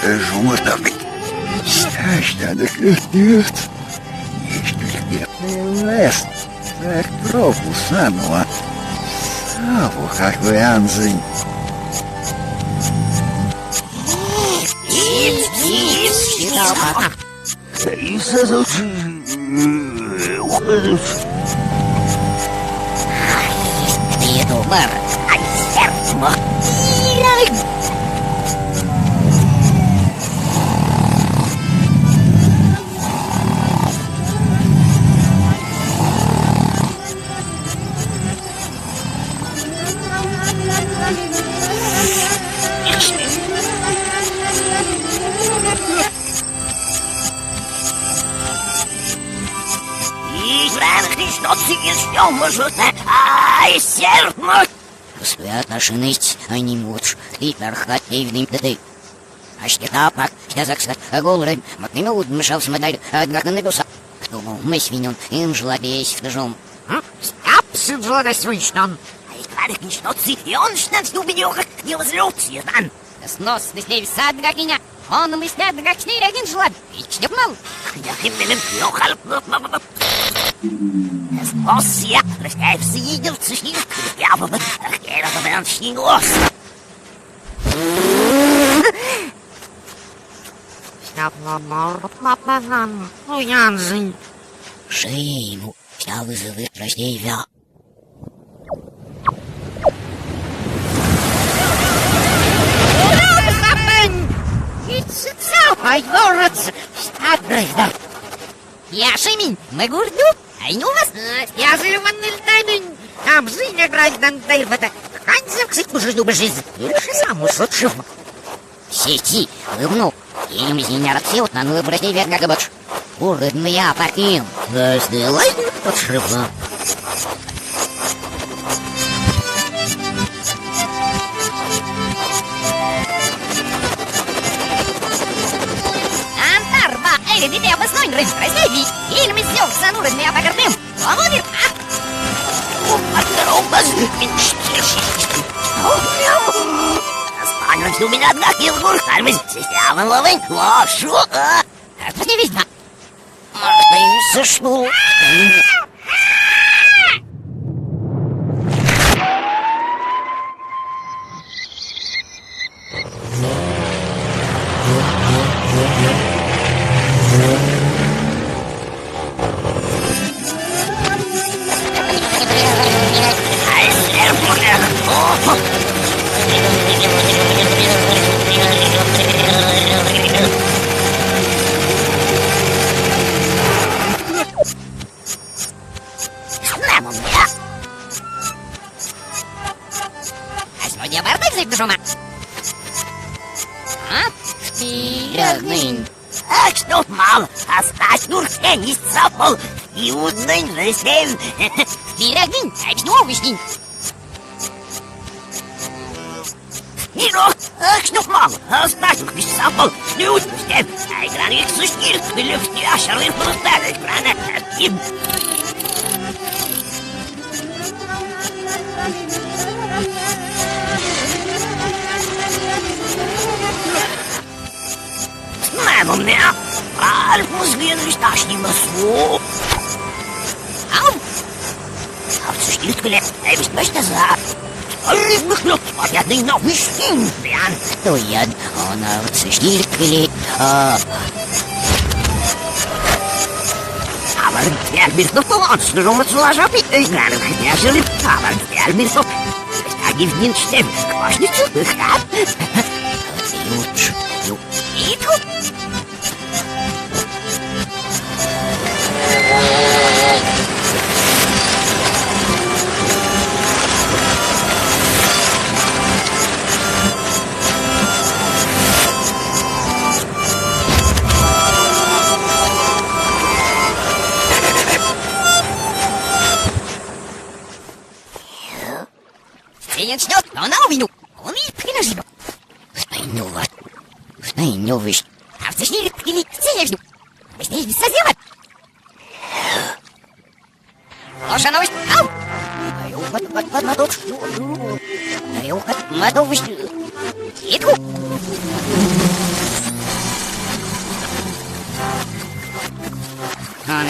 жмутами. Стащадок лютнют. Ешкельгетный лес. Так тропу сануа. Саву, как вы анзынь. И сазучи уходят. Думар, ай, сердце. Ай, сердце. Свят нашиныть, а не муч, и нархат ливнем дады. А штепак, штязаксат, а голрым, макнемо удмешал смодай, однако набился. Думал, мы свинен, им жлобесь в дожом. Абсолютно жлобесь. Ай, кварик не шноци, и он шнат убедёх, не возлюбся, дан. Снос, ты сад, как меня. Он мыслят, как штырь один жлоб. И штепнул. Я химнем, ёхал, Снос, я, расскаився, едел, цушнил, я бы, я бы, шнилос. Ну, Янзынь. Шейму, я вызову рождения. Ай, город, стадрыжда. Я шимень, мы гурду, ай, ну вас, я зелёванный таймень. Там зыня граждан дайвата, канцев ксик мужу жизнь. Лишь сам ушотшив. Сети, выбнул. Им зиня рациот на новый бросни вверх как бач. Урыдный я парким. Сделай подшивно. Дите обосной рысь, раздейни, или мы сделал сануры для погордым. Володин, Останемся у меня одна килгур, хармис, система ловень, лошу, это не видно. Может, и сошну. Ах, что мало, остать нурке не сапал, и удный рысен. Пирогнин, а что вышнин? Нирок, ах, что мало, остать нурке не сапал, и удный рысен. А игран их сушнир, или в тебя шарлы полустали, играна. У меня альфус генриш ташним носу. Ау! А в сушниле, а ведь точно за. Рыбных, понятный новый штин, прям. То я, он в сушниле, А вот теперь без того, что мы сложили, играли, хотя жили, а вот теперь без того, они в нин штем, квашницу, хат. Лучше, и тут. Начнет, но на увину. Он и приножил. Не увидишь. А в сочнили или синежду. Мы с ней не созевать. Лоша новость. Ау! Итку.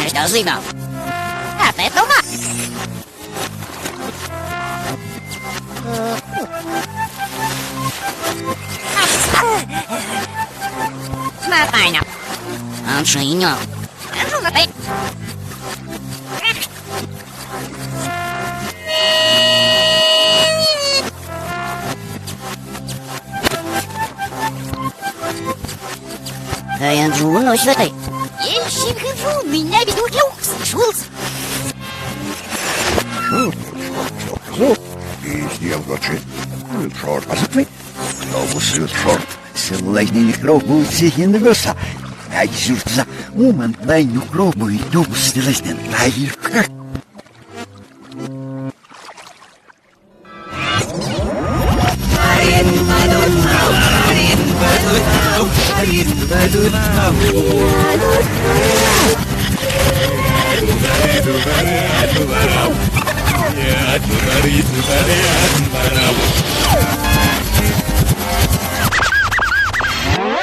Что зима? А ты дома? Нормально. Аншиня. Ну, на ты. А я джун ночь в этой. Ещё хожу, меня ведут люкс, Шулц. И сделал гочи. Шорт, посмотри. Глобус, шорт. Силайный глобус, сихин госа. Ай, сюртза. Момент, дай ну глобу и глобус, силайный. Ай, как. Yeah,